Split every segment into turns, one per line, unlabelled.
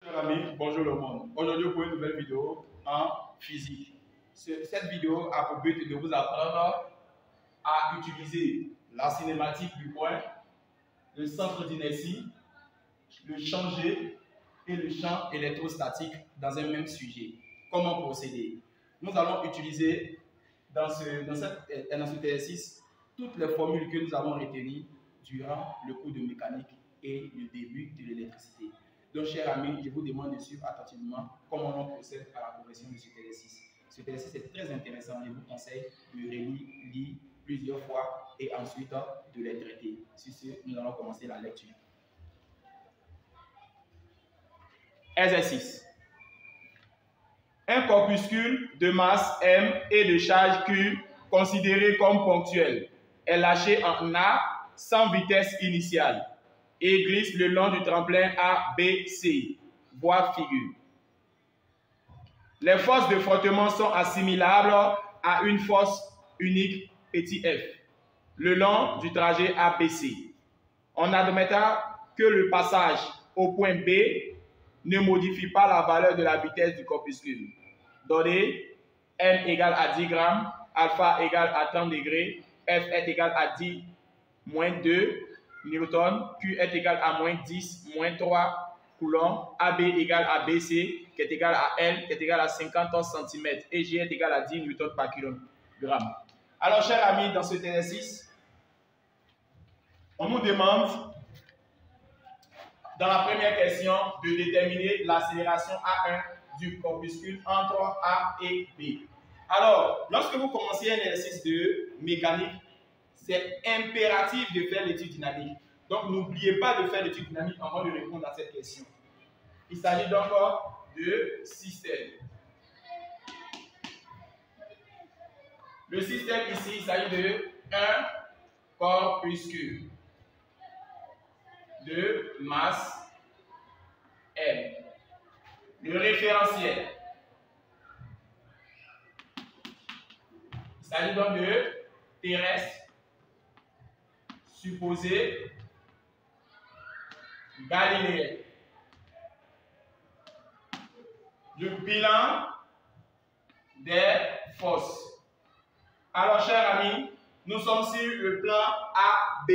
Chers amis, bonjour le monde. Aujourd'hui pour une nouvelle vidéo en physique. Cette vidéo a pour but de vous apprendre à utiliser la cinématique du point, le centre d'inertie, le champ G et le champ électrostatique dans un même sujet. Comment procéder? Nous allons utiliser dans cet exercice toutes les formules que nous avons retenues durant le cours de mécanique et le début de l'électricité. Donc, chers amis, je vous demande de suivre attentivement comment on procède à la progression de cet exercice. Cet exercice est très intéressant. Je vous conseille de lire plusieurs fois et ensuite de les traiter. Sur ce, nous allons commencer la lecture. Exercice. Un corpuscule de masse M et de charge Q considéré comme ponctuel est lâché en A sans vitesse initiale et glisse le long du tremplin ABC. Voir figure. Les forces de frottement sont assimilables à une force unique petit f le long du trajet ABC. On admettra que le passage au point B ne modifie pas la valeur de la vitesse du corpuscule. Donné M égale à 10 grammes, alpha égale à 30 degrés, F est égal à 10 moins 2 newton, Q est égal à moins 10 moins 3 coulombs, AB égale à BC qui est égal à L qui est égal à 50 cm et G est égal à 10 newton par kilogramme. Alors, chers amis, dans cet exercice, on nous demande dans la première question de déterminer l'accélération A1 du corpuscule entre A et B. Alors, lorsque vous commencez un exercice de mécanique, c'est impératif de faire l'étude dynamique. Donc, n'oubliez pas de faire l'étude dynamique avant de répondre à cette question. Il s'agit donc de système. Le système ici, il s'agit de un corpuscule de masse M. Le référentiel. Il s'agit donc de terrestre supposé galiléen. Le bilan des forces. Alors, chers amis, nous sommes sur le plan AB.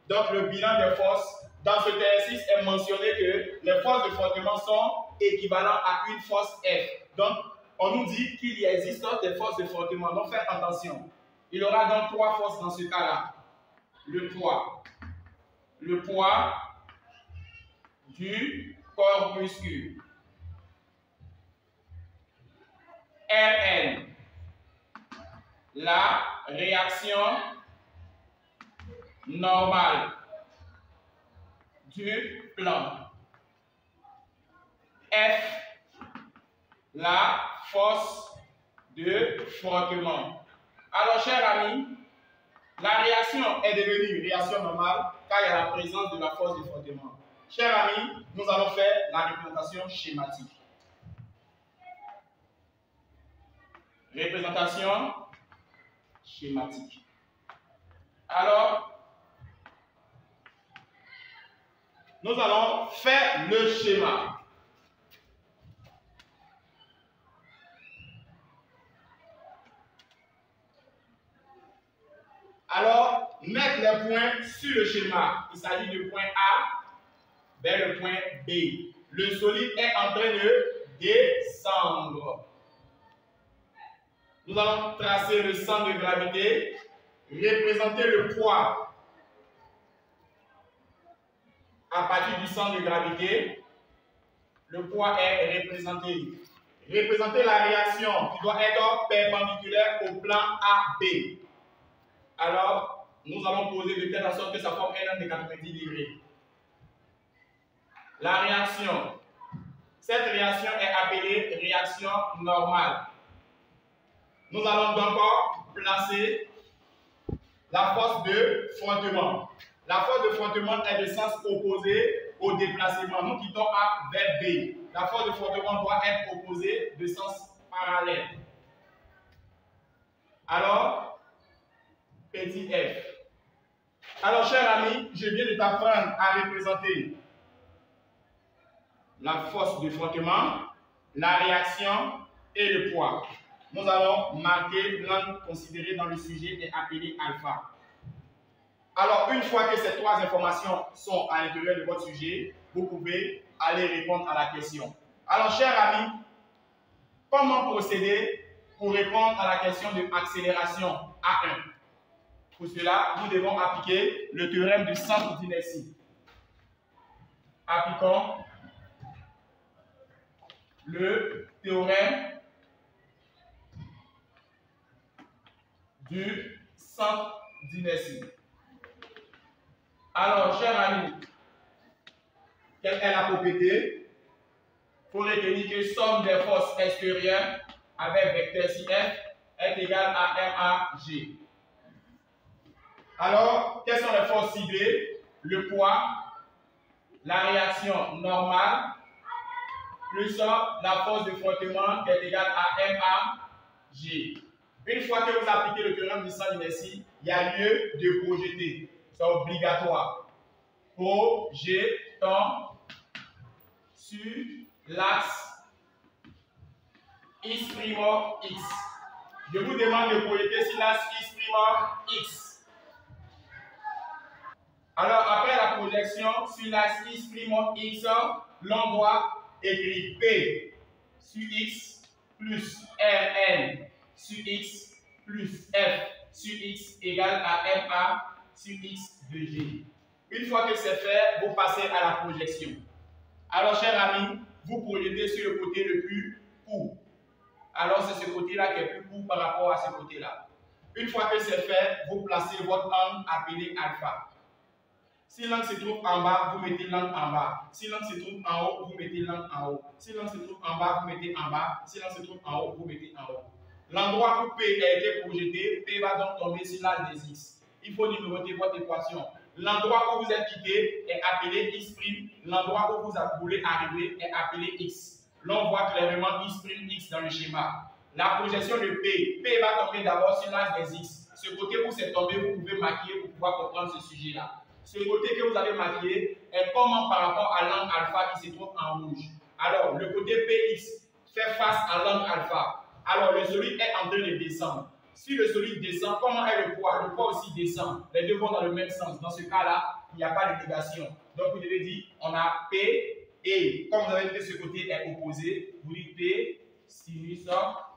Donc, le bilan des forces. Dans cet exercice est mentionné que les forces de frottement sont équivalentes à une force F. Donc, on nous dit qu'il y existe des forces de frottement. Donc, faites attention. Il y aura donc trois forces dans ce cas-là. Le poids du corpuscule. Rn, la réaction normale du plan. F, la force de frottement. Alors, chers amis, la réaction est devenue une réaction normale car il y a la présence de la force de frottement. Chers amis, nous allons faire la représentation schématique. Représentation schématique. Alors, nous allons faire le schéma. Alors, mettre les points sur le schéma. Il s'agit du point A vers le point B. Le solide est en train de descendre. Nous allons tracer le centre de gravité, représenter le poids à partir du centre de gravité. Le poids est représenté. Représenter la réaction qui doit être perpendiculaire au plan AB. Alors, nous allons poser de telle sorte que ça forme un angle de 90 degrés. La réaction. Cette réaction est appelée réaction normale. Nous allons donc placer la force de frottement. La force de frottement est de sens opposé au déplacement. Nous quittons A vers B. La force de frottement doit être opposée de sens parallèle. Alors, petit f. Alors, chers amis, je viens de t'apprendre à représenter la force de frottement, la réaction et le poids. Nous allons marquer l'angle considéré dans le sujet et appelé alpha. Alors, une fois que ces trois informations sont à l'intérieur de votre sujet, vous pouvez aller répondre à la question. Alors, chers amis, comment procéder pour répondre à la question de accélération A1? Pour cela, nous devons appliquer le théorème du centre d'inertie. Appliquons le théorème du centre d'inertie. Alors, chers amis, quelle est la propriété? Il faut retenir que somme des forces extérieures avec vecteur CF est égale à MAG. Alors, quelles sont les forces ciblées? Le poids, la réaction normale, plus la force de frottement qui est égale à MAG. Une fois que vous appliquez le théorème du centre d'inertie, il y a lieu de projeter. C'est obligatoire. Projetons sur l'axe X', X. Je vous demande de projeter sur l'axe X', X. Alors, après la projection sur l'axe X', X, l'on doit écrire P sur X plus RN sur X plus F sur X égale à MA sur X de G. Une fois que c'est fait, vous passez à la projection. Alors, chers amis, vous projetez sur le côté le plus court. Alors, c'est ce côté-là qui est plus court par rapport à ce côté-là. Une fois que c'est fait, vous placez votre angle appelé alpha. Si l'angle se trouve en bas, vous mettez l'angle en bas. Si l'angle se trouve en haut, vous mettez l'angle en haut. Si l'angle se trouve en bas, vous mettez en bas. Si l'angle se trouve en haut, vous mettez en haut. L'endroit où P a été projeté, P va donc tomber sur l'axe des X. Il faut numéroter votre équation. L'endroit où vous êtes quitté est appelé X'. L'endroit où vous voulez arriver est appelé X. L'on voit clairement X', X dans le schéma. La projection de P, P va tomber d'abord sur l'axe des X. Ce côté où c'est tombé, vous pouvez marquer pour pouvoir comprendre ce sujet-là. Ce côté que vous avez marqué est comment par rapport à l'angle alpha qui se trouve en rouge. Alors, le côté PX fait face à l'angle alpha. Alors, le solide est en train de descendre. Si le solide descend, comment est le poids? Le poids aussi descend. Les deux vont dans le même sens. Dans ce cas-là, il n'y a pas de négation. Donc, vous devez dire, on a P et, comme vous avez dit que ce côté est opposé, vous dites P sinus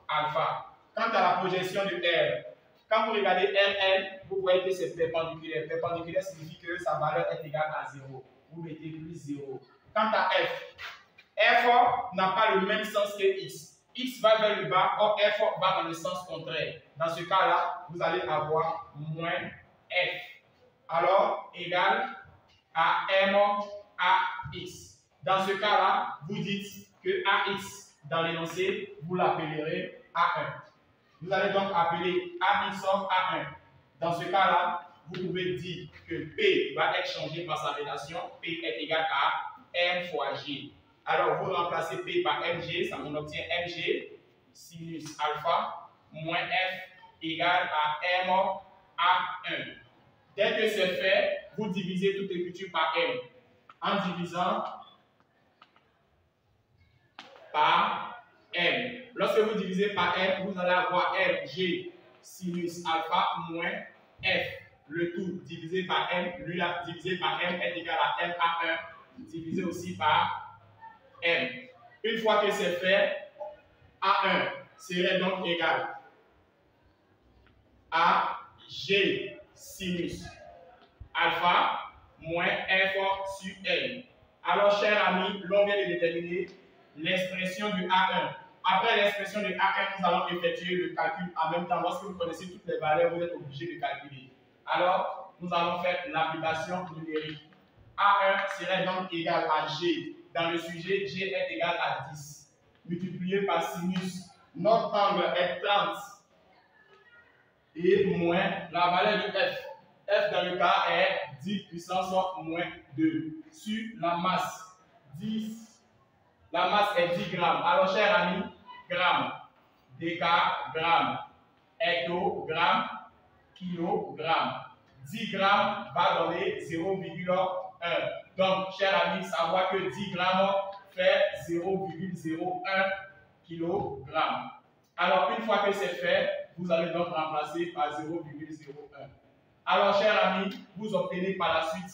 alpha. Quant à la projection de R, quand vous regardez RL, vous voyez que c'est perpendiculaire. Perpendiculaire signifie que sa valeur est égale à 0. Vous mettez plus 0. Quant à F, F n'a pas le même sens que X. X va vers le bas, or F va dans le sens contraire. Dans ce cas-là, vous allez avoir moins F. Alors, égal à M AX. Dans ce cas-là, vous dites que AX, dans l'énoncé, vous l'appellerez A1. Vous allez donc appeler AX A1. Dans ce cas-là, vous pouvez dire que P va être changé par sa relation. P est égal à M fois G. Alors, vous remplacez P par Mg, ça vous obtient Mg sinus alpha moins F égale à M A1. Dès que c'est fait, vous divisez toute écriture par M. En divisant par M. Lorsque vous divisez par M, vous allez avoir Mg sinus alpha moins F. Le tout divisé par M, lui là, divisé par M est égal à MA1, divisé aussi par M. Une fois que c'est fait, A1 serait donc égal à G sinus alpha moins F sur L. Alors, chers amis, l'on vient de déterminer l'expression du A1. Après l'expression de A1, nous allons effectuer le calcul en même temps. Lorsque vous connaissez toutes les valeurs, vous êtes obligé de calculer. Alors, nous allons faire l'application numérique. A1 serait donc égal à G. Dans le sujet, G est égal à 10. Multiplié par sinus, notre angle est 30. Et moins la valeur de F. F dans le cas est 10 puissance moins 2. Sur la masse, 10. La masse est 10 grammes. Alors, chers amis, grammes, décagrammes, hectogrammes, kilogrammes. 10 grammes va donner 0,1. Donc, chers amis, savoir que 10 grammes fait 0,01 kg. Alors, une fois que c'est fait, vous allez donc remplacer par 0,01. Alors, chers amis, vous obtenez par la suite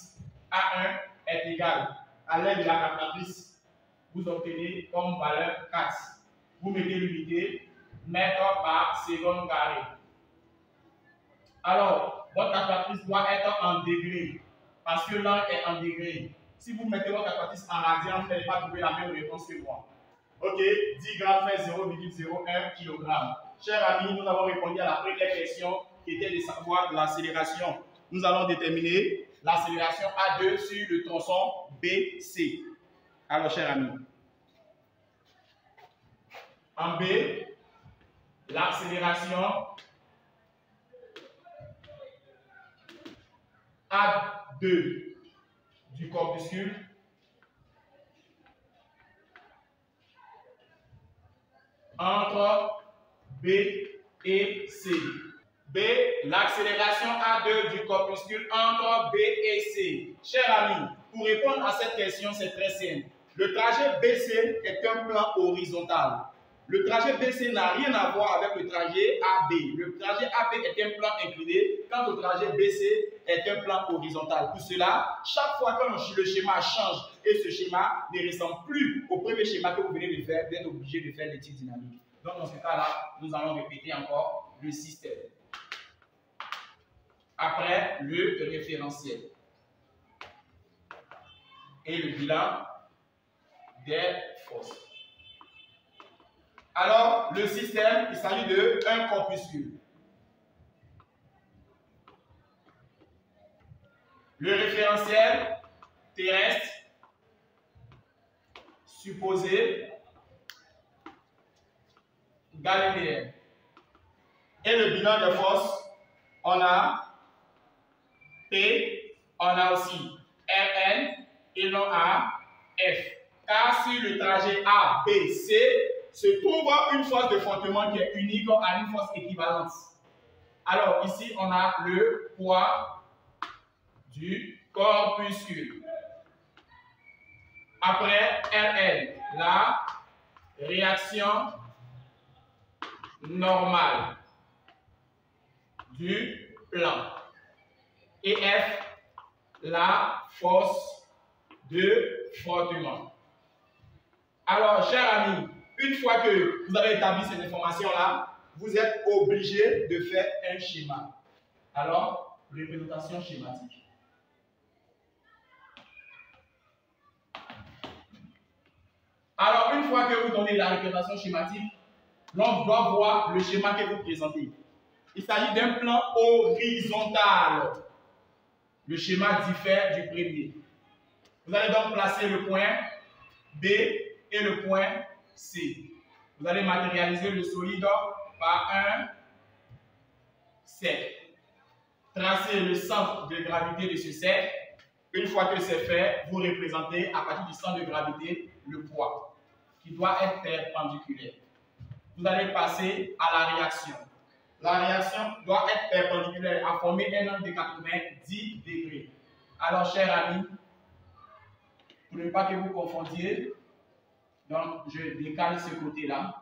A1 est égal à l'aide de la calculatrice. Vous obtenez comme valeur 4. Vous mettez l'unité mètre par seconde carré. Alors, votre calculatrice doit être en degrés parce que l'angle est en degrés. Si vous mettez votre calculatrice en radian, vous n'allez pas trouver la même réponse que moi. Ok, 10 grammes fait 0,01 kg. Chers amis, nous avons répondu à la première question qui était de savoir l'accélération. Nous allons déterminer l'accélération A2 sur le tronçon BC. Alors, chers amis, en B, l'accélération A2 du corpuscule entre B et C. B, l'accélération A2 du corpuscule entre B et C. Chers amis, pour répondre à cette question, c'est très simple. Le trajet BC est un plan horizontal. Le trajet BC n'a rien à voir avec le trajet AB. Le trajet AB est un plan incliné, quant au trajet BC est un plan horizontal. Pour cela, chaque fois que le schéma change et ce schéma ne ressemble plus au premier schéma que vous venez de faire, vous êtes obligé de faire l'étude dynamique. Donc, dans ce cas-là, nous allons répéter encore le système. Après, le référentiel. Et le bilan des forces. Alors, le système, il s'agit d'un corpuscule. Le référentiel terrestre supposé galiléen. Et le bilan des forces, on a P, on a aussi Rn et non A, F. Car sur le trajet A, B, C, se trouve une force de frottement qui est unique à une force équivalente. Alors ici, on a le poids du corpuscule. Après Rn, la réaction normale du plan. Et F, la force de frottement. Alors, chers amis, une fois que vous avez établi ces informations-là, vous êtes obligé de faire un schéma. Alors, représentation schématique. Alors, une fois que vous donnez la représentation schématique, l'on doit voir le schéma que vous présentez. Il s'agit d'un plan horizontal. Le schéma diffère du premier. Vous allez donc placer le point B et le point C. Vous allez matérialiser le solide par un cercle. Tracez le centre de gravité de ce cercle. Une fois que c'est fait, vous représentez à partir du centre de gravité le poids qui doit être perpendiculaire. Vous allez passer à la réaction. La réaction doit être perpendiculaire à former un angle de 90 degrés. Alors, chers amis, pour ne pas que vous confondiez, donc je décale ce côté-là,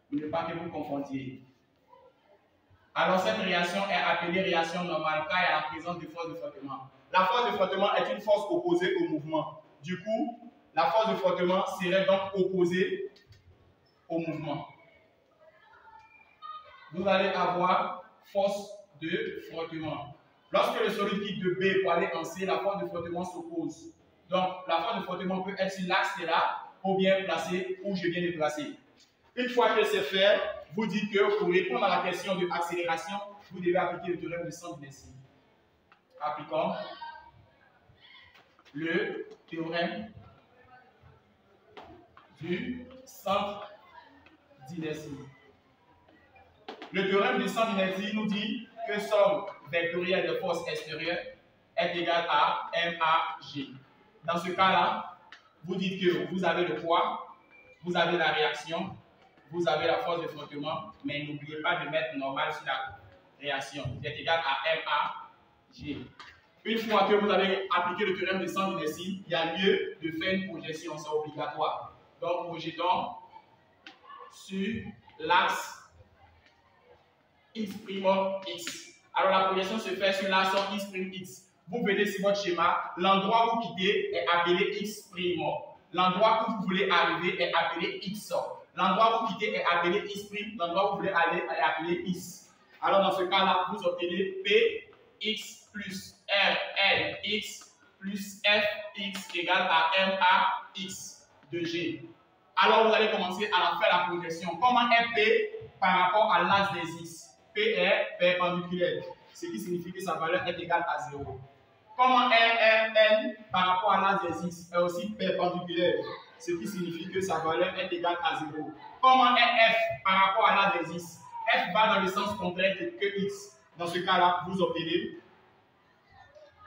pour ne pas que vous confondiez. Alors, cette réaction est appelée réaction normale car il y a la présence de force de frottement. La force de frottement est une force opposée au mouvement. Du coup, la force de frottement serait donc opposée au mouvement. Vous allez avoir force de frottement. Lorsque le solide quitte de B pour aller en C, la force de frottement s'oppose. Donc, la force de frottement peut être sur l'axe là, ou bien placée où je viens de placer. Une fois que c'est fait, vous dites que pour répondre à la question de accélération, vous devez appliquer le théorème de centre d'inertie. Appliquons le théorème du centre d'inertie. Le théorème du centre d'inertie nous dit que somme vectorielle de force extérieure est égale à MAG. Dans ce cas-là, vous dites que vous avez le poids, vous avez la réaction, vous avez la force de frottement, mais n'oubliez pas de mettre normal sur la réaction. Vous êtes égal à MAG. Une fois que vous avez appliqué le théorème des centres d'inertie, il y a lieu de faire une projection, c'est obligatoire. Donc, projetons sur l'axe x', x. Alors, la projection se fait sur l'axe x', x. Vous venez sur votre schéma, l'endroit où vous quittez est appelé x'. L'endroit où vous voulez arriver est appelé x. L'endroit où vous quittez est appelé x', l'endroit où vous voulez aller est appelé x. Alors, dans ce cas-là, vous obtenez p x plus r l x plus f x égale à m a x de g. Alors, vous allez commencer à faire la projection. Comment est p par rapport à l'axe des x? P est perpendiculaire, ce qui signifie que sa valeur est égale à 0. Comment RRN par rapport à l'axe des x est aussi perpendiculaire, ce qui signifie que sa valeur est égale à 0. Comment est F par rapport à l'axe des x? F va dans le sens contraire que x. Dans ce cas-là, vous obtenez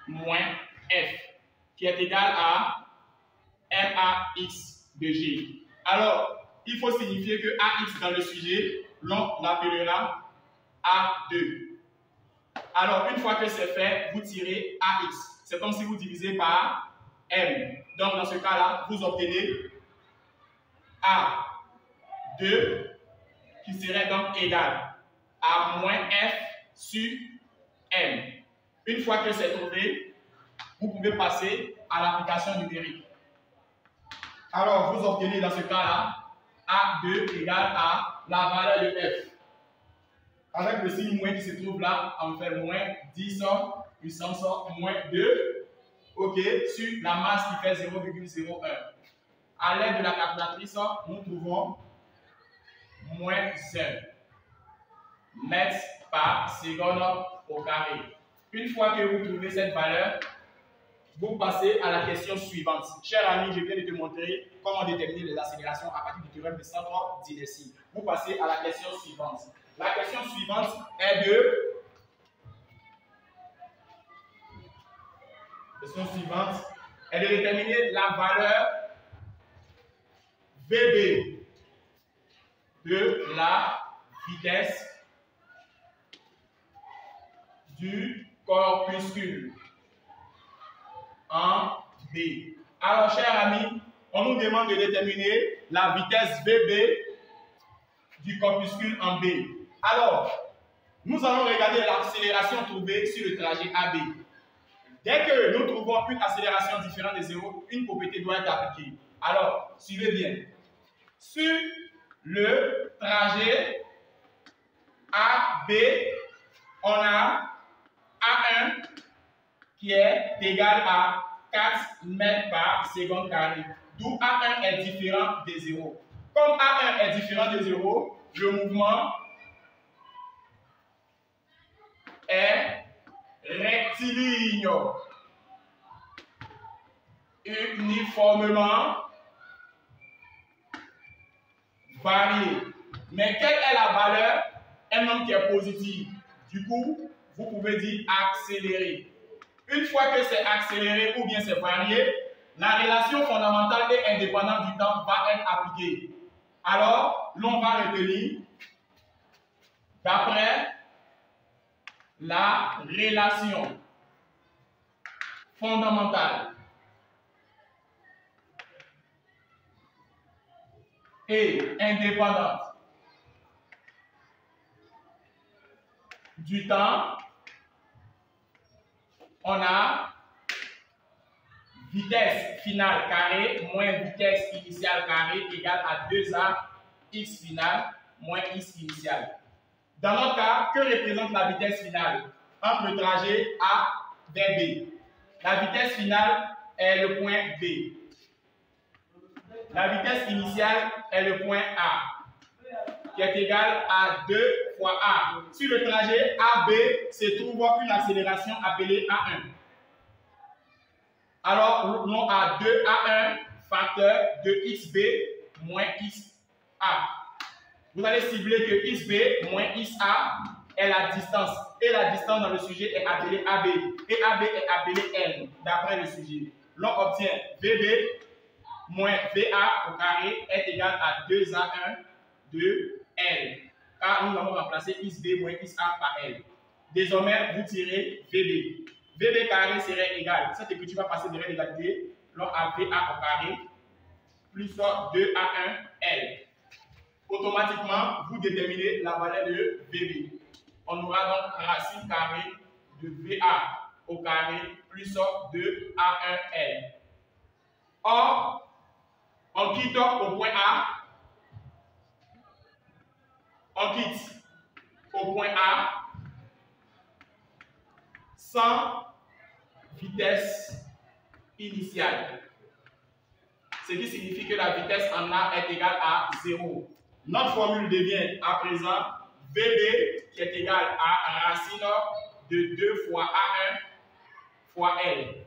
moins F, qui est égal à MAX de G. Alors, il faut signifier que AX dans le sujet, l'on l'appellera A2. Alors, une fois que c'est fait, vous tirez AX. C'est comme si vous divisez par M. Donc, dans ce cas-là, vous obtenez A2 qui serait donc égal à moins F sur M. Une fois que c'est trouvé, vous pouvez passer à l'application numérique. Alors, vous obtenez dans ce cas-là A2 égale à la valeur de F. Avec le signe moins qui se trouve là, on fait moins 10 puissance moins 2, ok, sur la masse qui fait 0,01. À l'aide de la calculatrice, nous trouvons moins 1 mètres par seconde au carré. Une fois que vous trouvez cette valeur, vous passez à la question suivante. Cher ami, je viens de te montrer comment déterminer les accélérations à partir du théorème de centre d'inertie. Vous passez à la question suivante. La question suivante est de déterminer la valeur VB de la vitesse du corpuscule en B. Alors, chers amis, on nous demande de déterminer la vitesse VB du corpuscule en B. Alors, nous allons regarder l'accélération trouvée sur le trajet AB. Dès que nous trouvons une accélération différente de 0, une propriété doit être appliquée. Alors, suivez bien. Sur le trajet AB, on a A1 qui est égal à 4 mètres par seconde carré. D'où A1 est différent de 0. Comme A1 est différent de 0, le mouvement est rectiligne, uniformément varié. Mais quelle est la valeur? Un nombre qui est positif. Du coup, vous pouvez dire accéléré. Une fois que c'est accéléré ou bien c'est varié, la relation fondamentale et indépendante du temps va être appliquée. Alors, l'on va retenir d'après la relation fondamentale et indépendante du temps, on a vitesse finale carrée moins vitesse initiale carrée égale à 2A x finale moins x initiale. Dans notre cas, que représente la vitesse finale entre le trajet A vers B? La vitesse finale est le point B. La vitesse initiale est le point A, qui est égal à 2 fois A. Sur le trajet AB se trouve une accélération appelée A1. Alors, l'on a 2A1 facteur de XB moins XA. Vous allez cibler que XB moins XA est la distance. Et la distance dans le sujet est appelée AB. Et AB est appelée L, d'après le sujet. L'on obtient VB moins VA au carré est égal à 2A1 de L. Car nous avons remplacé XB moins XA par L. Désormais, vous tirez VB. VB carré serait égal, cette écriture va passer derrière l'égalité, long à VA au carré, plus 2A1L. Automatiquement, vous déterminez la valeur de VB. On aura donc racine carrée de VA au carré plus 2A1L. Or, on quitte au point A. On quitte au point A sans vitesse initiale. Ce qui signifie que la vitesse en A est égale à 0. Notre formule devient à présent VB qui est égal à racine de 2 fois A1 fois L.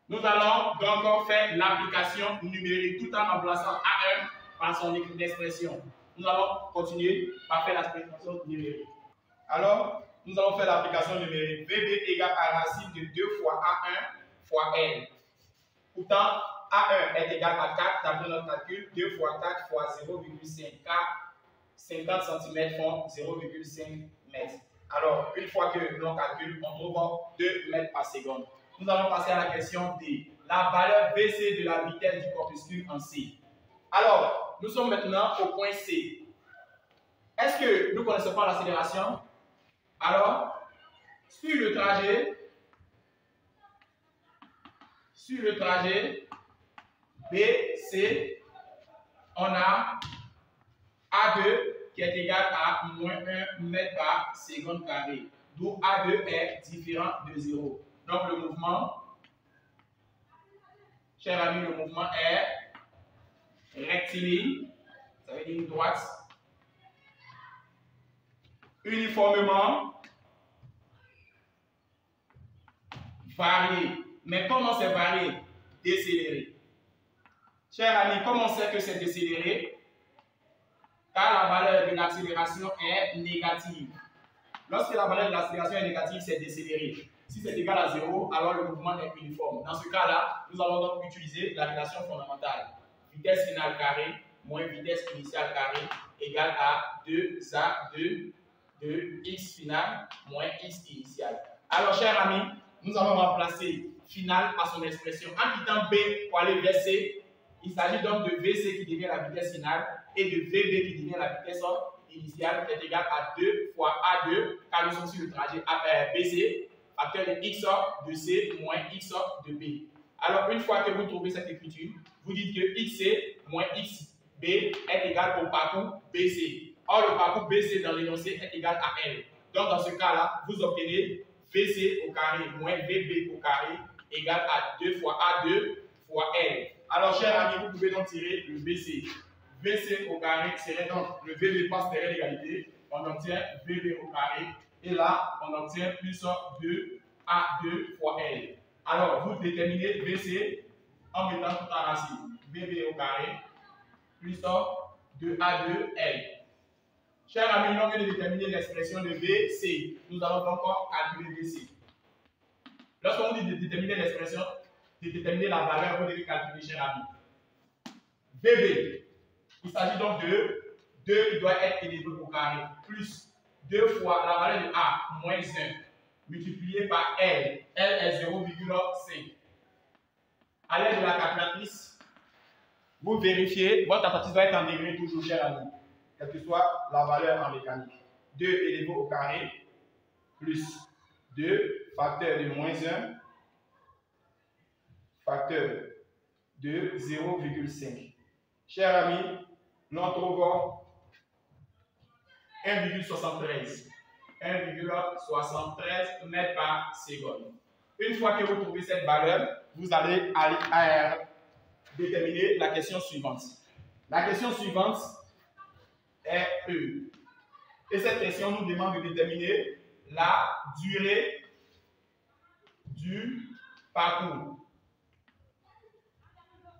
Nous allons donc faire l'application numérique tout en remplaçant A1 par son expression. Nous allons continuer par faire l'expression numérique. Alors, nous allons faire l'application numérique. VB égale à racine de 2 fois A1 fois L. Pourtant, A1 est égal à 4, d'après notre calcul, 2 fois 4 fois 0,5, car 50 cm font 0,5 mètres. Alors, une fois que l'on calcule, on trouve 2 mètres par seconde. Nous allons passer à la question D. La valeur VC de la vitesse du corpuscule en C. Alors, nous sommes maintenant au point C. Est-ce que nous connaissons pas l'accélération? Alors, sur le trajet BC, on a A2 qui est égal à moins 1 mètre par seconde carré, d'où A2 est différent de 0. Donc le mouvement, cher ami, le mouvement est rectiligne, ça veut dire une droite, uniformément varié. Mais comment c'est varié? Décéléré. Cher ami, comment on sait que c'est décéléré? Car la valeur de l'accélération est négative. Lorsque la valeur de l'accélération est négative, c'est décéléré. Si c'est égal à 0, alors le mouvement est uniforme. Dans ce cas-là, nous allons donc utiliser la relation fondamentale. Vitesse finale carrée moins vitesse initiale carrée égale à 2A2 de x final moins x initial. Alors, chers amis, nous allons remplacer final par son expression. En quittant B pour aller vers C, il s'agit donc de VC qui devient la vitesse finale et de VB qui devient la vitesse initiale qui est égale à 2 fois A2 car nous sommes sur le trajet BC, facteur de x de C moins x de B. Alors, une fois que vous trouvez cette écriture, vous dites que xc moins xb est égal au parcours BC. Or, le parcours BC dans l'énoncé est égal à L. Donc, dans ce cas-là, vous obtenez VC au carré moins VB au carré égale à 2 fois A2 fois L. Alors, chers amis, vous pouvez donc tirer le BC. VC au carré serait donc le VB passe derrière l'égalité. On obtient VB au carré. Et là, on obtient plus 2A2 fois L. Alors, vous déterminez VC en mettant tout en racine. VB au carré plus 2A2L. Chers amis, nous venons de déterminer l'expression de VC. Nous allons donc calculer VC. Lorsqu'on dit de déterminer l'expression, de déterminer la valeur, vous devez calculer, chers amis. VB, il s'agit donc de 2 qui doit être élevé au carré, plus 2 fois la valeur de A, moins 1, multiplié par L. L est 0,5. À l'aide de la calculatrice, vous vérifiez, votre tentative va être en degrés toujours, chers amis, quelle que soit la valeur en mécanique. 2 élevé au carré, plus 2, facteur de moins 1, facteur de 0,5. Chers amis, nous trouvons 1,73. 1,73 mètres par seconde. Une fois que vous trouvez cette valeur, vous allez déterminer la question suivante. La question suivante est E. Et cette question nous demande de déterminer la durée du parcours.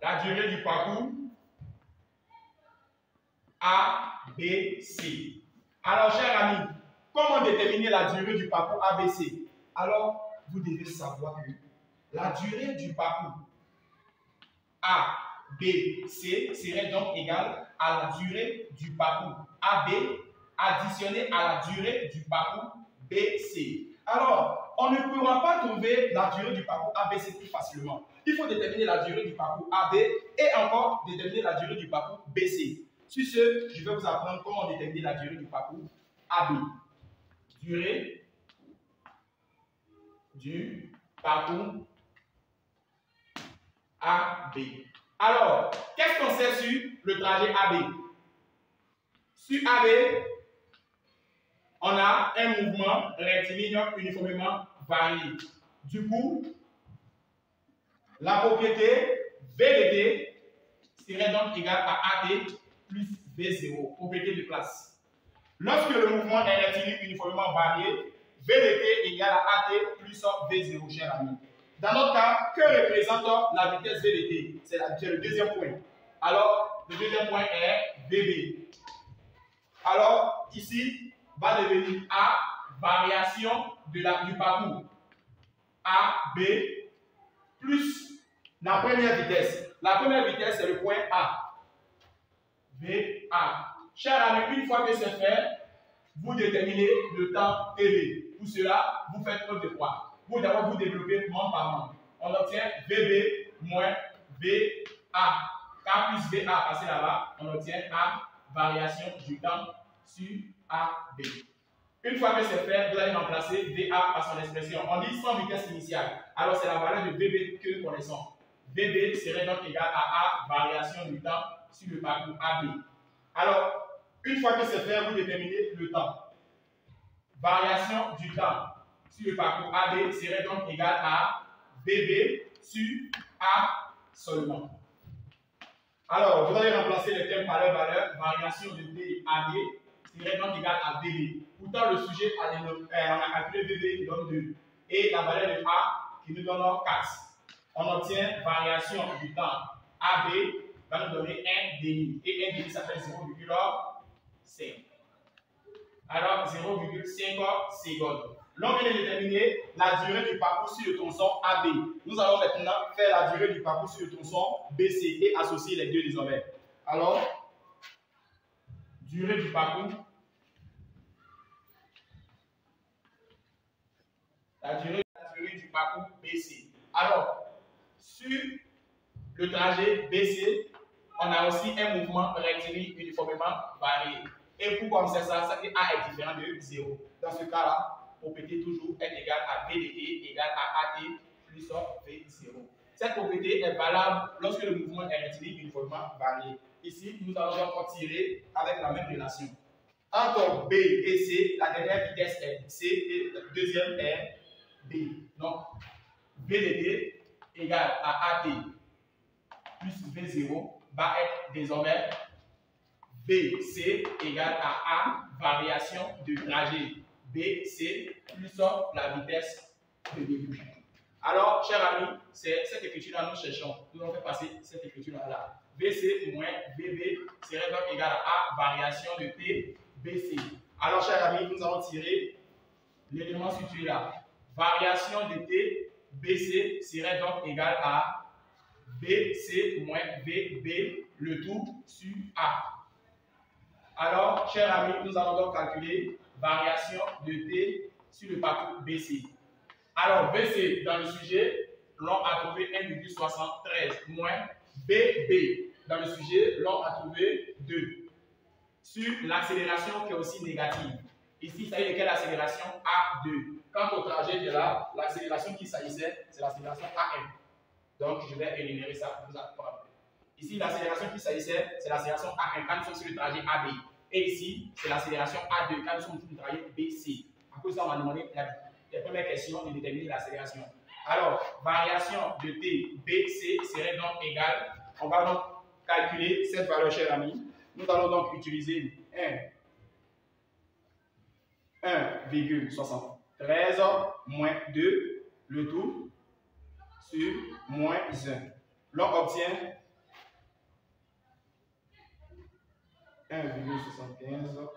La durée du parcours ABC. Alors, chers amis, comment déterminer la durée du parcours ABC? Alors, vous devez savoir que la durée du parcours ABC serait donc égale à la durée du parcours AB additionnée à la durée du parcours BC. Alors, on ne pourra pas trouver la durée du parcours ABC plus facilement. Il faut déterminer la durée du parcours AB et encore déterminer la durée du parcours BC. Sur ce, je vais vous apprendre comment déterminer la durée du parcours AB. Durée du parcours AB. Alors, qu'est-ce qu'on sait sur le trajet AB? Sur AB, on a un mouvement rectiligne uniformément varié. Du coup, la propriété VDT serait donc égale à AT plus V0, propriété de classe. Lorsque le mouvement est rectiligne uniformément varié, VDT égale à AT plus V0, cher ami. Dans notre cas, que représente la vitesse VDT? C'est le deuxième point. Alors, le deuxième point est VB. Alors, ici, va devenir A, variation du parcours AB, plus la première vitesse. La première vitesse, c'est le point A. VA. Cher ami, une fois que c'est fait, vous déterminez le temps TB. Pour cela, vous faites preuve de quoi? Vous d'abord vous développez membre par membre. On obtient VB moins VA. K plus VA passé là-bas, on obtient A, variation du temps sur AB. Une fois que c'est fait, vous allez remplacer VA par son expression. On dit sans vitesse initiale. Alors c'est la valeur de VB que nous connaissons. VB serait donc égal à A, variation du temps sur le parcours AB. Alors, une fois que c'est fait, vous déterminez le temps. Variation du temps sur le parcours AB serait donc égal à VB sur A seulement. Alors, vous allez remplacer les termes par leur valeur. Variation de T AB serait donc égal à VB. Pourtant, le sujet, on a calculé VB qui donne 2. Et la valeur de A qui nous donne 4. On obtient variation du temps AB va nous donner 1 demi. Et 1 demi, ça fait 0,5. Alors, 0,5 secondes. L'on vient de déterminer la durée du parcours sur le tronçon AB. Nous allons maintenant faire la durée du parcours sur le tronçon BC et associer les deux désormais. Alors, durée du parcours. La durée du parcours BC. Alors, sur le trajet BC, on a aussi un mouvement rectiligne uniformément varié. Et pourquoi on sait ça? C'est que A est différent de 0. Dans ce cas-là, propriété toujours est égale à VDT égale à AT plus V0. Cette propriété est valable lorsque le mouvement est rectiligne uniformément varié. Ici, nous allons donc tirer avec la même relation. Entre B et C, la dernière vitesse est C et la deuxième est B. Donc, VDT égale à AT plus V0 va être désormais BC égale à A, variation du trajet BC plus la vitesse de début. Alors, chers amis, c'est cette écriture-là nous cherchons. Nous allons faire passer cette écriture-là. BC moins VB serait donc égal à A, variation de T, BC. Alors, chers amis, nous allons tirer l'élément situé là. Variation de T, BC serait donc égal à BC moins VB, le tout sur A. Alors, chers amis, nous allons donc calculer variation de T sur le parcours BC. Alors, BC, dans le sujet, l'on a trouvé 1,73 moins BB. Dans le sujet, l'on a trouvé 2. Sur l'accélération qui est aussi négative. Ici, il s'agit de quelle accélération? A2. Quant au trajet de là, l'accélération qui s'agissait, c'est l'accélération AM. Donc, je vais énumérer ça pour vous apprendre. Ici, l'accélération qui s'agissait, c'est l'accélération A1 quand nous sommes sur le trajet AB. Et ici, c'est l'accélération A2 quand nous sommes sur le trajet BC. À cause de ça, on va demander la première question de déterminer l'accélération. Alors, variation de T, BC serait donc égale, on va donc calculer cette valeur, cher ami. Nous allons donc utiliser 1,73 moins 2, le tout, sur moins 1. L'on obtient 1,75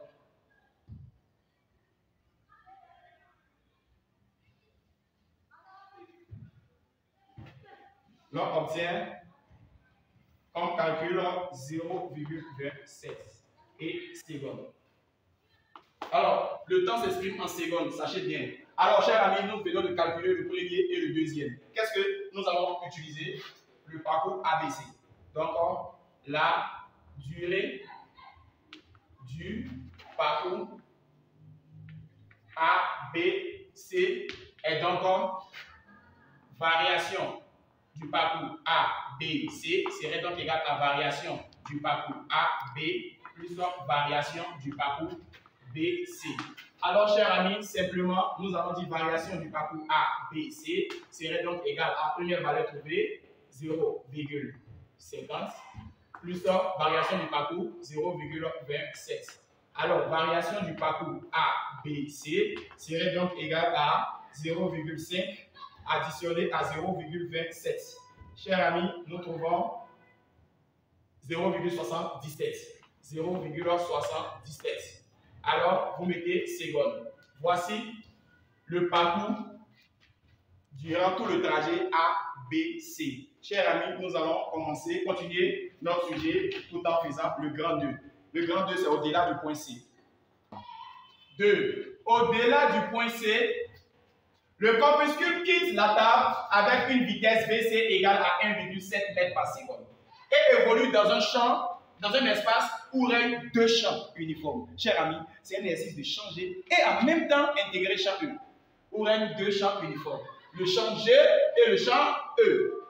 l'on obtient comme calcul 0,27 et secondes. Alors, le temps s'exprime en secondes, sachez bien. Alors, chers amis, nous venons de calculer le premier et le deuxième. Qu'est-ce que nous allons utiliser? Le parcours ABC. Donc, la durée du parcours ABC est donc variation du parcours ABC serait donc égal à variation du parcours AB plus variation du parcours BC. Alors, chers amis, simplement, nous avons dit variation du parcours ABC serait donc égal à première valeur trouvée 0,50 plus variation du parcours 0,27. Alors, variation du parcours ABC serait donc égal à 0,5 additionné à 0,27. Chers amis, nous trouvons 0,77. 0,77. Alors, vous mettez secondes. Voici le parcours durant tout le trajet ABC. Chers amis, nous allons continuer notre sujet tout en faisant le grand 2. Le grand 2, c'est au-delà du point C. 2. Au-delà du point C, le corpuscule quitte la table avec une vitesse VC égale à 1,7 mètres par seconde et évolue dans un champ, dans un espace où règnent deux champs uniformes. Chers amis, c'est un exercice de changer et en même temps intégrer champ E, où règnent deux champs uniformes, le champ G et le champ E.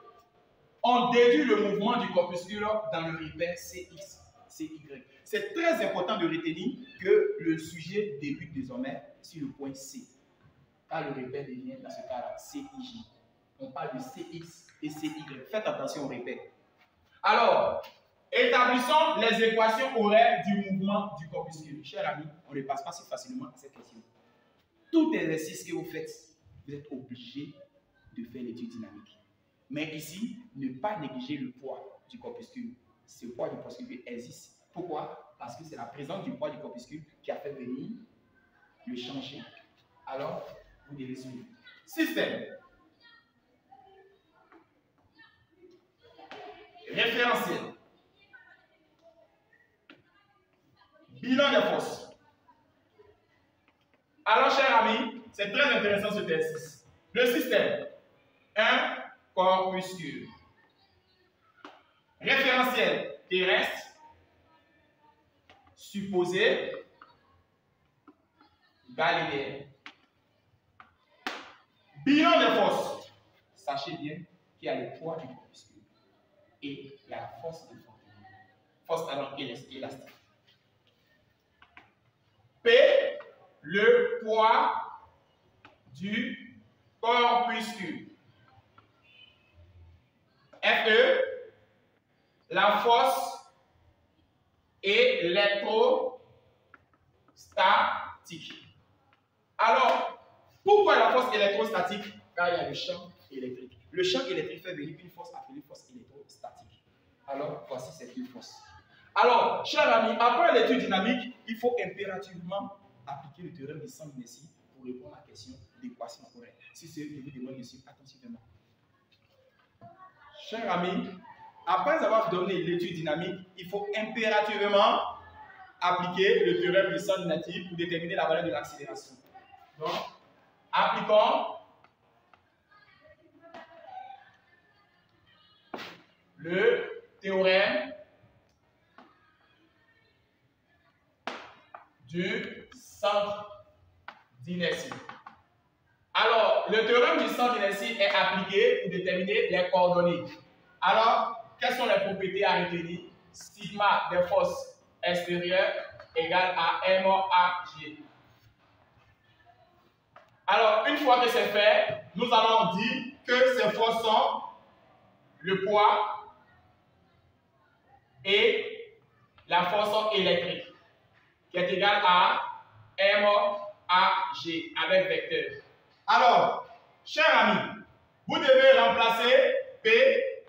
On déduit le mouvement du corpuscule dans le repère CX, CY. C'est très important de retenir que le sujet débute désormais sur le point C. Car le repère devient dans ce cas-là CIJ. On parle de CX et CY. Faites attention au repère. Alors, établissons les équations horaires du mouvement du corpuscule. Chers amis, on ne passe pas si facilement à cette question. Tout exercice que vous faites, vous êtes obligé de faire l'étude dynamique. Mais ici, ne pas négliger le poids du corpuscule. Ce poids du corpuscule existe. Pourquoi? Parce que c'est la présence du poids du corpuscule qui a fait venir le changer. Alors, vous devez suivre. Système. Référentiel. Bilan des forces. Alors, chers amis, c'est très intéressant ce exercice. Le système. Un corpuscule. Référentiel terrestre. Supposé. Galiléen. Bilan des forces. Sachez bien qu'il y a le poids du corpuscule et il y a la force de force élastique. P, le poids du corpuscule. Fe, la force électrostatique. Alors, pourquoi la force électrostatique? Car il y a le champ électrique. Le champ électrique fait venir une force appelée force électrostatique. Alors, voici cette force. Alors, chers amis, après l'étude dynamique, il faut impérativement appliquer le théorème de centre d'inertie pour répondre à la question d'équation horaire. Si c'est vous demande de suivre attentivement. Chers amis, après avoir donné l'étude dynamique, il faut impérativement appliquer le théorème de centre d'inertie pour déterminer la valeur de l'accélération. Donc, appliquons le théorème du centre d'inertie. Alors, le théorème du centre d'inertie est appliqué pour déterminer les coordonnées. Alors, quelles sont les propriétés à retenir? Sigma des forces extérieures égale à MAG. Alors, une fois que c'est fait, nous allons dire que ces forces sont le poids et la force électrique, qui est égale à MAG avec vecteur. Alors, chers amis, vous devez remplacer P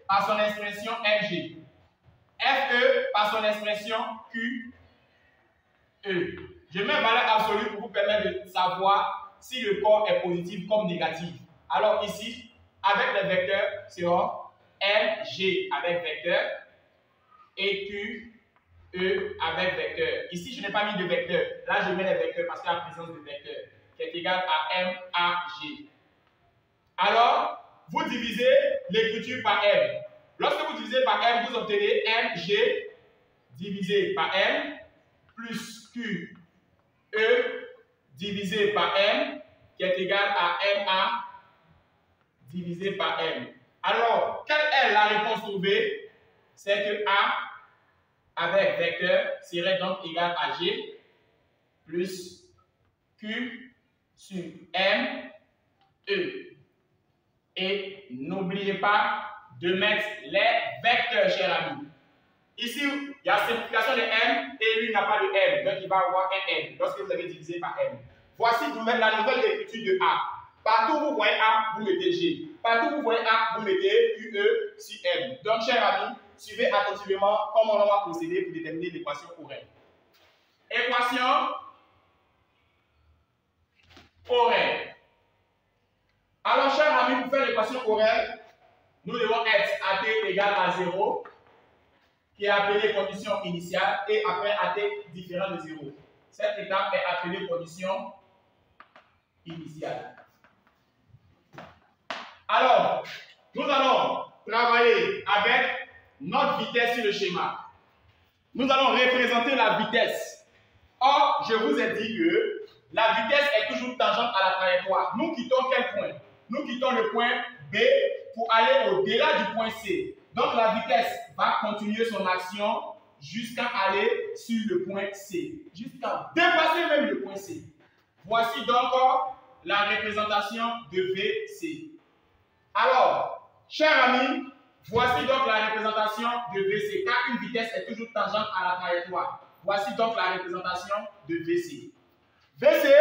par son expression FG, FE par son expression QE. Je mets valeur absolue pour vous permettre de savoir si le corps est positif comme négatif. Alors ici, avec les vecteurs, c'est MG avec vecteur et QE avec vecteur. Ici, je n'ai pas mis de vecteur. Là, je mets les vecteurs parce qu'il y a la présence de vecteurs. qui est égal à MAG. Alors, vous divisez l'écriture par M. Lorsque vous divisez par M, vous obtenez MG divisé par M plus QE divisé par M qui est égal à MA divisé par M. Alors, quelle est la réponse trouvée? C'est que A avec vecteur serait donc égal à G plus Q sur M, E. Et n'oubliez pas de mettre les vecteurs, chers amis. Ici, il y a simplification de M et lui n'a pas de M. Donc, il va avoir un M lorsque vous avez divisé par M. Voici la nouvelle écriture de A. Partout où vous voyez A, vous mettez G. Partout où vous voyez A, vous mettez QE sur M. Donc, chers amis, suivez attentivement comment on va procéder pour déterminer l'équation horaire. Équation horaire. Alors, chers amis, pour faire l'équation horaire, nous devons être AT égale à 0, qui est appelée condition initiale, et après AT différent de 0. Cette étape est appelée condition initiale. Alors, nous allons travailler avec notre vitesse sur le schéma. Nous allons représenter la vitesse. Or, je vous ai dit que la vitesse est toujours tangente à la trajectoire. Nous quittons quel point? Nous quittons le point B pour aller au-delà du point C. Donc, la vitesse va continuer son action jusqu'à aller sur le point C, jusqu'à dépasser même le point C. Voici donc la représentation de VC. Alors, chers amis, voici donc la représentation de VC, car une vitesse est toujours tangente à la trajectoire. Voici donc la représentation de VC. VC,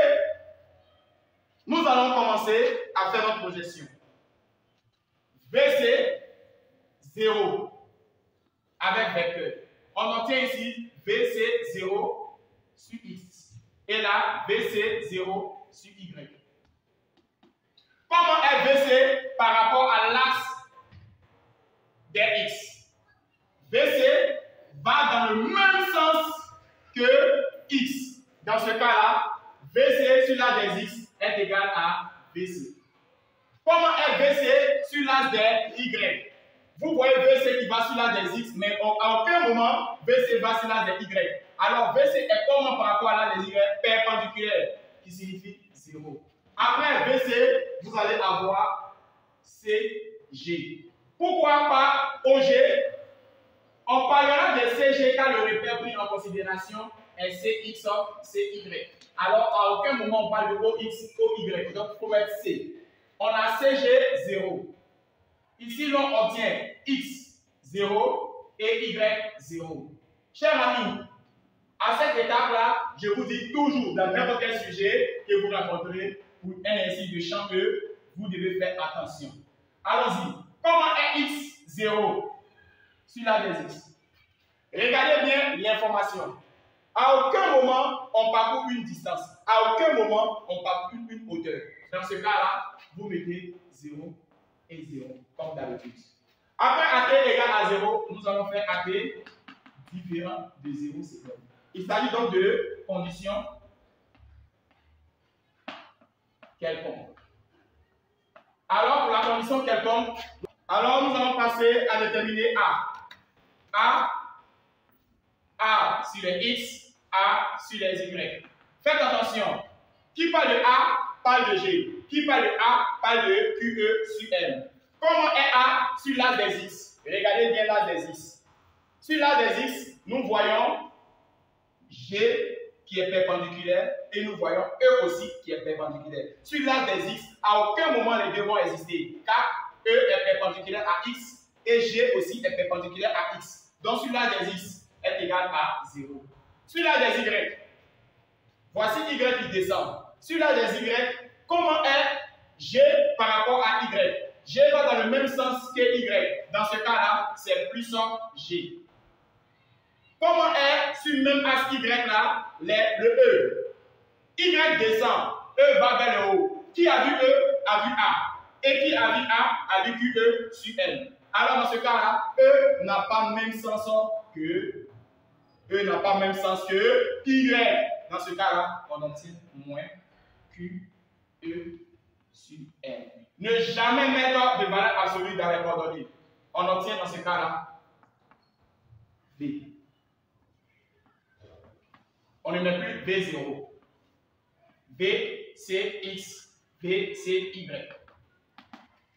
nous allons commencer à faire notre projection. VC, 0, avec vecteur. On obtient ici VC 0 sur X. Et là, VC 0 sur Y. Comment est VC par rapport à l'axe des X? VC va dans le même sens que X. Dans ce cas-là, VC sur l'axe des X est égal à VC. Comment est VC sur l'axe des Y? Vous voyez VC qui va sur l'axe des X, mais à aucun moment VC va sur l'axe des Y. Alors VC est comment par rapport à l'axe des Y? Perpendiculaire, qui signifie 0. Après VC, vous allez avoir CG. Pourquoi pas OG? On parlera de CG car le repère pris en considération est CX, CY. Alors à aucun moment on parle de OX, OY. Donc il faut mettre C. On a CG 0. Ici, l'on obtient X 0 et Y 0. Chers amis, à cette étape-là, je vous dis toujours dans n'importe quel sujet que vous rencontrez pour un ainsi de champ que vous devez faire attention. Allons-y. Comment est X 0 sur la des X? Regardez bien l'information. À aucun moment, on parcourt une distance. À aucun moment, on parcourt une hauteur. Dans ce cas-là, vous mettez 0 et 0, comme d'habitude. Après AT égale à 0, nous allons faire AT différent de 0, c'est bon. Il s'agit donc de condition quelconque. Alors, pour la condition quelconque, alors nous allons passer à déterminer A. A sur les X, A sur les Y. Faites attention. Qui parle de A, parle de G. Qui parle de A, parle de QE sur M. Comment est A sur l'axe des X? Regardez bien l'axe des X. Sur l'axe des X, nous voyons G qui est perpendiculaire et nous voyons E aussi qui est perpendiculaire. Sur l'axe des X, à aucun moment les deux vont exister car E est perpendiculaire à X et G aussi est perpendiculaire à X. Donc sur l'axe des X est égal à 0. Sur l'axe des Y, voici Y qui descend. Sur l'axe des Y, comment est G par rapport à Y? G va dans le même sens que Y. Dans ce cas-là, c'est puissant G. Comment est sur le même axe Y là, le E? Y descend, E va vers le haut. Qui a vu E a vu A. Et qui a vu A vu QE sur M. Alors dans ce cas-là, E n'a pas le même sens que Y. Dans ce cas-là, on obtient moins Q, E sur M. Ne jamais mettre de valeur absolue dans les coordonnées. On obtient dans ce cas-là V. On ne met plus V0. V, c'est X, V, c'est Y.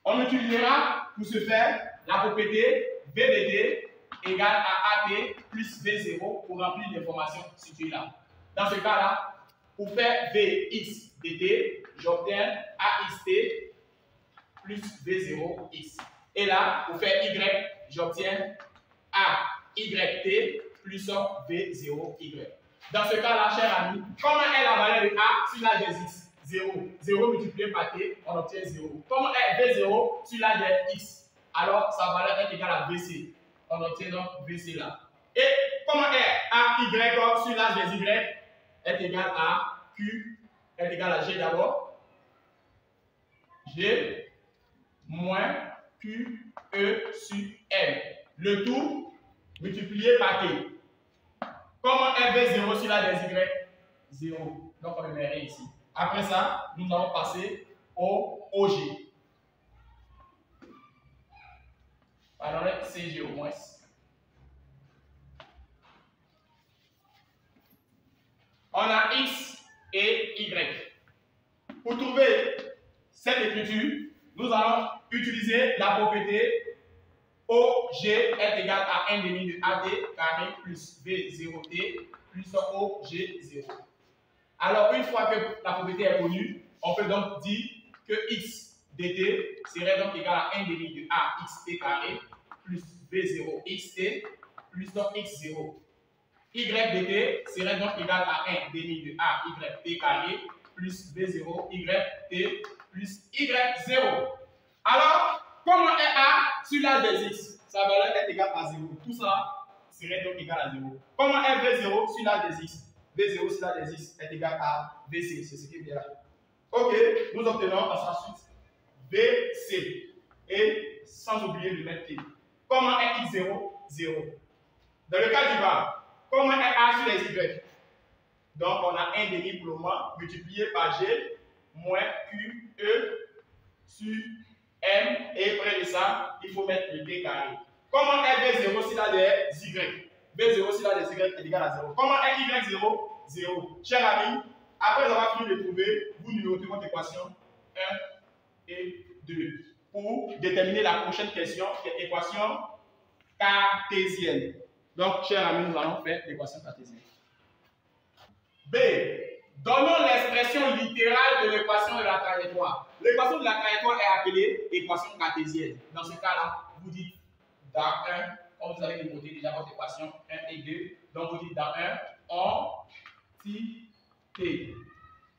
On utilisera pour ce faire la propriété V de T égale à AT plus V0 pour remplir l'information située là. Dans ce cas-là, pour faire Vx de T, j'obtiens AXT plus V0X. Et là, pour faire Y, j'obtiens AYT plus V0Y. Dans ce cas-là, cher ami, comment est la valeur de A sur l'âge des X? 0. 0 multiplié par T, on obtient 0. Comment est V0 sur l'âge des X? Alors, sa valeur est égale à VC. On obtient donc VC là. Et comment est AY sur l'âge des Y? Est égal à Q, est égal à G d'abord. G moins Q, E sur M. Le tout multiplié par T. Comment est V0 sur l'âge des Y? 0. Donc, on ne met rien ici. Après ça, nous allons passer au OG. Alors, le CG au moins. On a X et Y. Pour trouver cette écriture, nous allons utiliser la propriété OG est égal à 1 demi de AD carré plus V0T plus OG0. Alors, une fois que la propriété est connue, on peut donc dire que X dt serait donc égal à 1 demi de AXT carré plus V0XT plus X0. Y dt serait donc égal à 1 demi de AYT carré plus V0YT plus Y0. Alors, comment est A sur l'âge des X? Sa valeur est égale à 0. Tout ça serait donc égal à 0. Comment est V0 sur l'âge des X? V0 sur l'âge des X est égal à VC. C'est ce qui est là. Ok, nous obtenons ensuite VC. Et sans oublier de mettre T. Comment est X0? 0. Dans le cas du bas, comment est A sur les Y? Donc, on a 1 demi pour le moment multiplié par G moins Q, E sur M. Et près de ça, il faut mettre le T carré. Comment est V0 sur l'âge des Y? V0 sur l'âge des Y est égal à 0. Comment est Y0? 0. Chers amis, après avoir fini de trouver, vous numérotez votre équation 1 et 2 pour déterminer la prochaine question qui est équation cartésienne. Donc, chers amis, nous allons faire l'équation cartésienne. B. Donnons l'expression littérale de l'équation de la trajectoire. L'équation de la trajectoire est appelée équation cartésienne. Dans ce cas-là, vous dites dans 1, comme vous avez démontré déjà votre équation 1 et 2, donc vous dites dans 1, on T.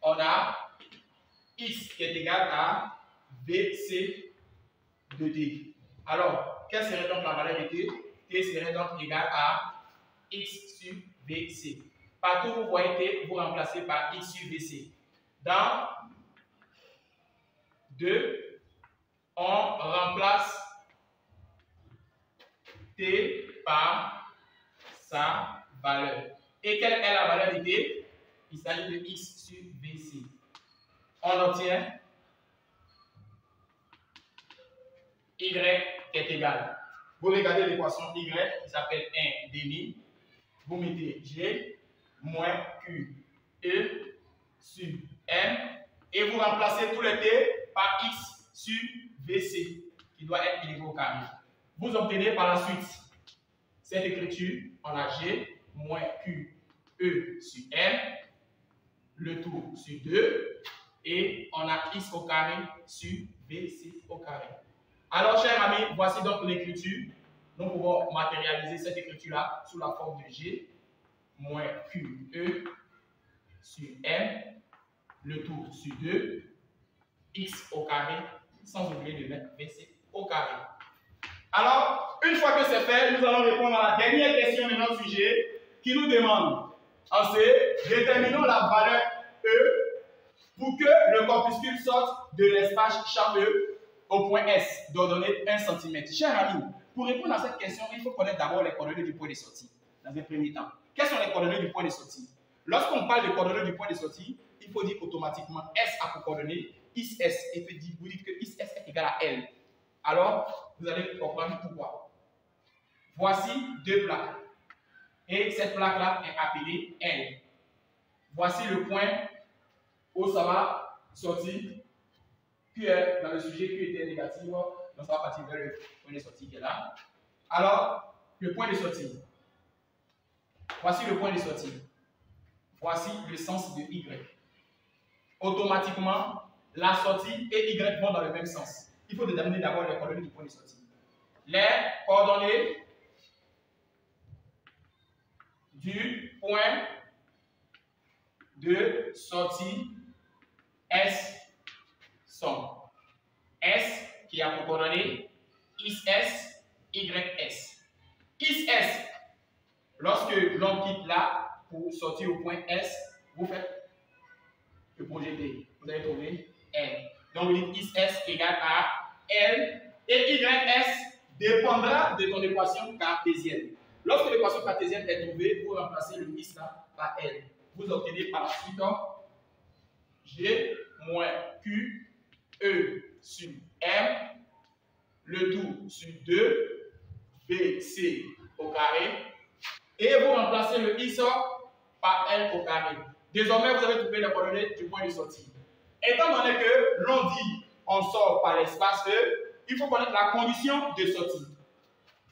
On a X qui est égal à VC de T. Alors, quelle serait donc la valeur de T? T serait donc égal à X sur VC. Partout où vous voyez T, vous remplacez par X sur VC. Dans 2, on remplace T par sa valeur. Et quelle est la valeur de T? Il s'agit de X sur VC. On obtient Y qui est égal. Vous regardez l'équation Y qui s'appelle 1 demi. Vous mettez G moins Q, E sur M. Et vous remplacez tous les T par X sur VC qui doit être égal au carré. Vous obtenez par la suite cette écriture. On a G moins Q, E sur M. Le tout sur 2. Et on a X au carré sur VC au carré. Alors, chers amis, voici donc l'écriture. Nous pouvons matérialiser cette écriture-là sous la forme de G moins QE sur M, le tout sur 2, X au carré, sans oublier de mettre VC au carré. Alors, une fois que c'est fait, nous allons répondre à la dernière question de notre sujet qui nous demande, en C, déterminons la valeur E pour que le corpuscule sorte de l'espace champ E au point S, d'ordonnée 1 cm. Chers amis, pour répondre à cette question, il faut connaître d'abord les coordonnées du point de sortie, dans un premier temps. Quelles sont les coordonnées du point de sortie? Lorsqu'on parle de coordonnées du point de sortie, il faut dire automatiquement S a pour coordonnée IS S. Et vous dites que IS S est égal à L. Alors, vous allez comprendre pourquoi. Voici deux plaques. Et cette plaque-là est appelée L. Voici le point où ça va sortir. Q est dans le sujet Q était négatif. Donc, ça va partir vers le point de sortie qui est là. Alors, le point de sortie. Voici le point de sortie. Voici le sens de Y. Automatiquement, la sortie et Y vont dans le même sens. Il faut déterminer d'abord les coordonnées du point de sortie. Les coordonnées du point de sortie S sont S qui a pour coordonnées IS, YS. IS, lorsque l'on quitte là pour sortir au point S, vous faites le projeter. Vous allez trouver L. Donc vous dites IS égale à L et YS dépendra de ton équation cartésienne. Lorsque l'équation cartésienne est trouvée, vous remplacez le IS là par L. Vous obtenez par la suite G moins Q E sur M, le tout sur 2, BC au carré, et vous remplacez le IS par L au carré. Désormais, vous avez trouvé les coordonnées du point de sortie. Étant donné que l'on dit on sort par l'espace E, il faut connaître la condition de sortie.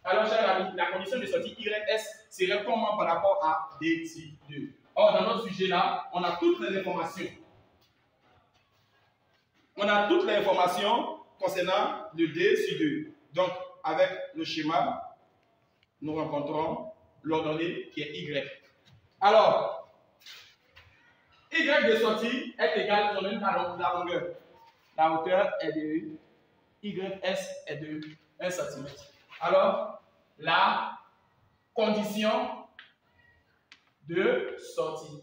Alors, chers amis, la condition de sortie YS serait comment par rapport à D sur 2. Or, dans notre sujet là, on a toutes les informations. On a toutes les informations concernant le D sur 2. Donc, avec le schéma, nous rencontrons l'ordonnée qui est Y. Alors, Y de sortie est égal à la longueur. La hauteur est de YS est de 1 cm. Alors, la condition de sortie.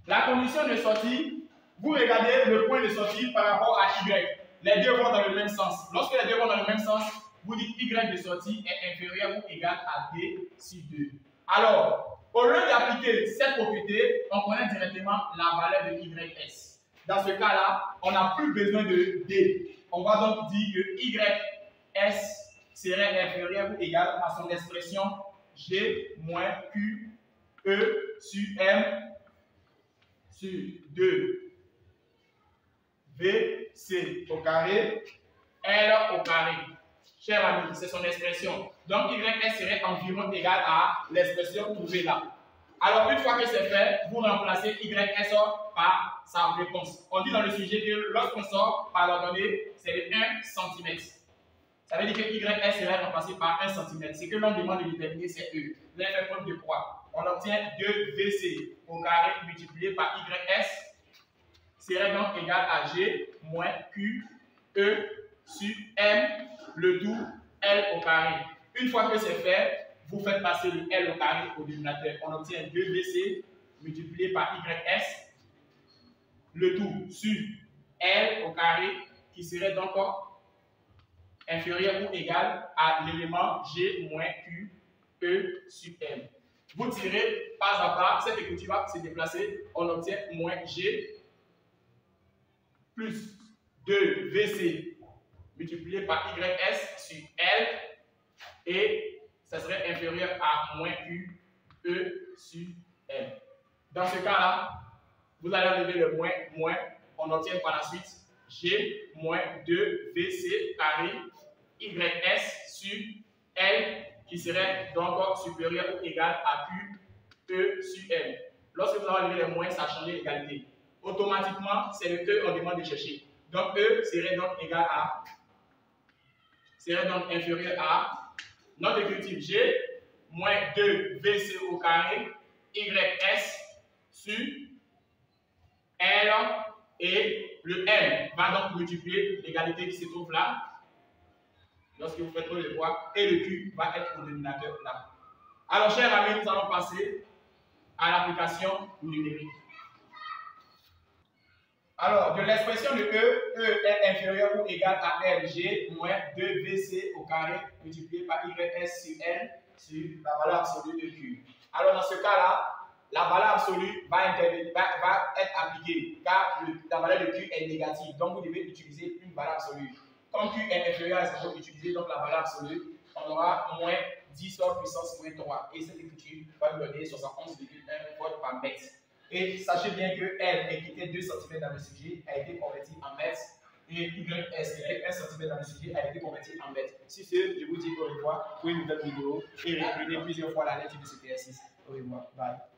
La condition de sortie, vous regardez le point de sortie par rapport à Y. Les deux vont dans le même sens. Lorsque les deux vont dans le même sens, vous dites Y de sortie est inférieur ou égal à D sur 2. Alors, au lieu d'appliquer cette propriété, on connaît directement la valeur de YS. Dans ce cas-là, on n'a plus besoin de D. On va donc dire que YS serait inférieur ou égal à son expression G moins Q E sur M sur 2 VC au carré L au carré. Cher ami, c'est son expression. Donc YS serait environ égal à l'expression trouvée là. Alors une fois que c'est fait, vous remplacez YS par sa réponse. On dit dans le sujet que lorsqu'on sort par l'ordonnée, c'est de 1 cm. Ça veut dire que YS serait remplacé par 1 cm. Ce que l'on demande de déterminer, c'est E. Vous allez faire preuve de quoi? On obtient 2VC au carré multiplié par YS serait donc égal à G moins Q E sur M, le tout L au carré. Une fois que c'est fait, vous faites passer le L au carré au dénominateur. On obtient 2VC multiplié par YS, le tout sur L au carré, qui serait donc inférieur ou égal à l'élément G moins Q E sur M. Vous tirez pas à pas, cette écriture va se déplacer, on obtient moins G plus 2VC multiplié par YS sur L et ça serait inférieur à moins Q E sur M. Dans ce cas-là, vous allez enlever le moins, on obtient par la suite G moins 2VC carré YS sur L qui serait donc supérieur ou égal à Q E sur M. Lorsque vous avez enlevé les moins, ça a changé l'égalité. Automatiquement, c'est le E qu'on demande de chercher. Donc E serait donc égal à, serait donc inférieur à notre écriture G moins 2VC au carré YS sur L et le M va donc multiplier l'égalité qui se trouve là lorsque vous faites le poids et le Q va être au dénominateur là. Alors chers amis, nous allons passer à l'application numérique. Alors, de l'expression de E est inférieur ou égal à LG moins 2VC au carré multiplié par YS sur N sur la valeur absolue de Q. Alors, dans ce cas-là, la valeur absolue va être appliquée car la valeur de Q est négative. Donc, vous devez utiliser une valeur absolue. Quand Q est inférieur à 0, utilisez donc la valeur absolue. On aura moins 10 puissance moins 3. Et cette écriture va nous donner 71,1 volts par mètre. Et sachez bien que L, qui était 2 cm dans le sujet, a été converti en mètres. Et YS, qui était 1 cm dans le sujet, a été converti en mètres. Sur ce, je vous dis au revoir pour une nouvelle vidéo et reprenez plusieurs fois la lettre de cet exercice. Au revoir. Bye.